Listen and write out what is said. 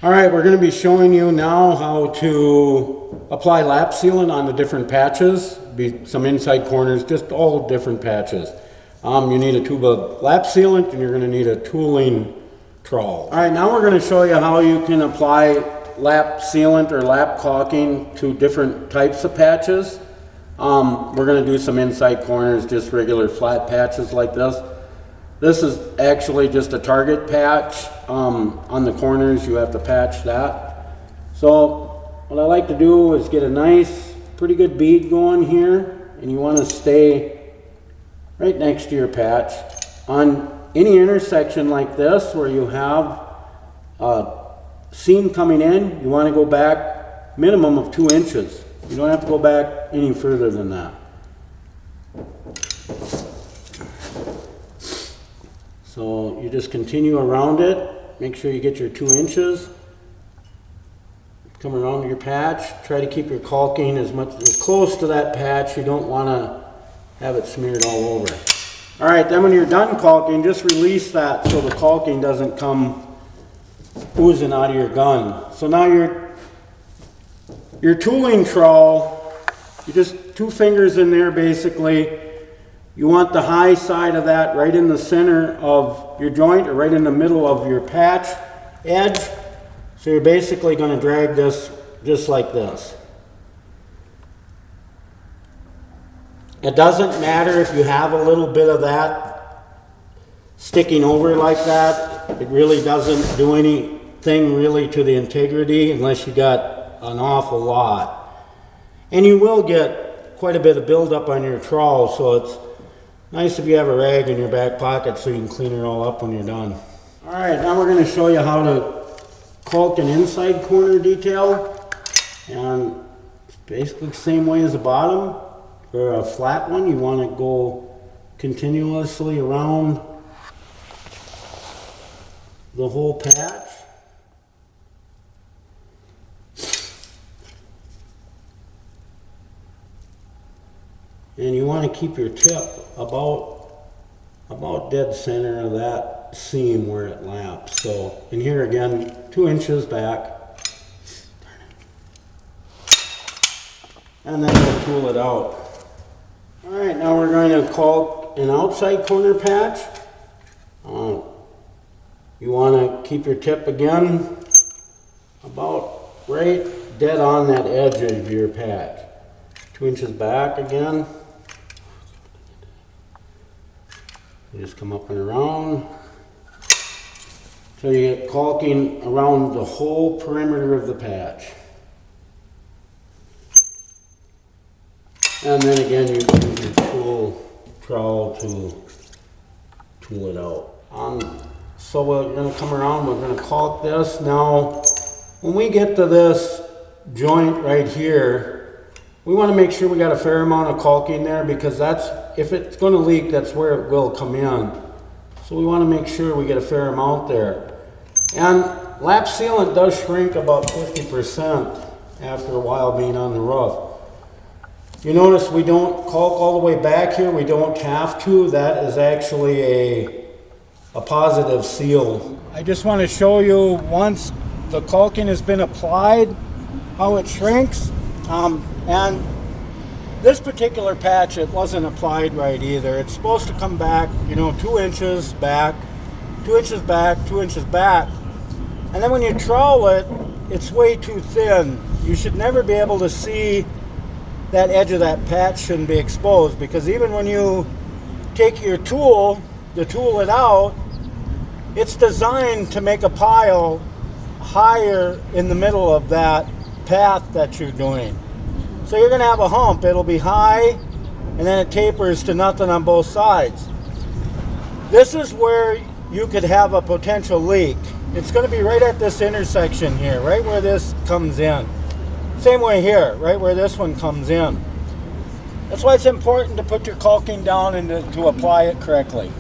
Alright, we're going to be showing you now how to apply lap sealant on the different patches. Be some inside corners, just all different patches. You need a tube of lap sealant and you're going to need a tooling trowel. Alright, now we're going to show you how you can apply lap sealant or lap caulking to different types of patches. We're going to do some inside corners, just regular flat patches like this. This is actually just a target patch. On the corners you have to patch that. So what I like to do is get a nice, pretty good bead going here, and you want to stay right next to your patch. On any intersection like this where you have a seam coming in, you want to go back minimum of 2 inches. You don't have to go back any further than that. So you just continue around it. Make sure you get your 2 inches. Come around your patch. Try to keep your caulking as close to that patch. You don't want to have it smeared all over. All right, then when you're done caulking, just release that so the caulking doesn't come oozing out of your gun. So now your tooling trowel, you just 2 fingers in there basically. You want the high side of that right in the center of your joint or right in the middle of your patch edge. So you're basically going to drag this just like this. It doesn't matter if you have a little bit of that sticking over like that. It really doesn't do anything really to the integrity unless you got an awful lot. And you will get quite a bit of buildup on your trowel, so it's nice if you have a rag in your back pocket so you can clean it all up when you're done. Alright, now we're going to show you how to caulk an inside corner detail. And it's basically the same way as the bottom. For a flat one, you want to go continuously around the whole patch. And you want to keep your tip about dead center of that seam where it laps. So, and here again, 2 inches back. And then we'll tool it out. Alright, now we're going to caulk an outside corner patch. You want to keep your tip again about right dead on that edge of your patch. 2 inches back again. You just come up and around. So you get caulking around the whole perimeter of the patch. And then again you can use your trowel to tool it out. So we're going to come around, we're going to caulk this. Now when we get to this joint right here, we want to make sure we got a fair amount of caulking there, because that's, if it's going to leak, that's where it will come in. So we want to make sure we get a fair amount there. And lap sealant does shrink about 50% after a while being on the roof. You notice we don't caulk all the way back here. We don't have to. That is actually a positive seal. I just want to show you, once the caulking has been applied, how it shrinks. And this particular patch, it wasn't applied right either. It's supposed to come back, 2 inches back, 2 inches back, 2 inches back. And then when you trowel it, it's way too thin. You should never be able to see that edge of that patch shouldn't be exposed, because even when you take your tool to tool it out, it's designed to make a pile higher in the middle of that path that you're doing. So you're going to have a hump. It'll be high, and then it tapers to nothing on both sides. This is where you could have a potential leak. It's going to be right at this intersection here, right where this comes in. Same way here, right where this one comes in. That's why it's important to put your caulking down and to apply it correctly.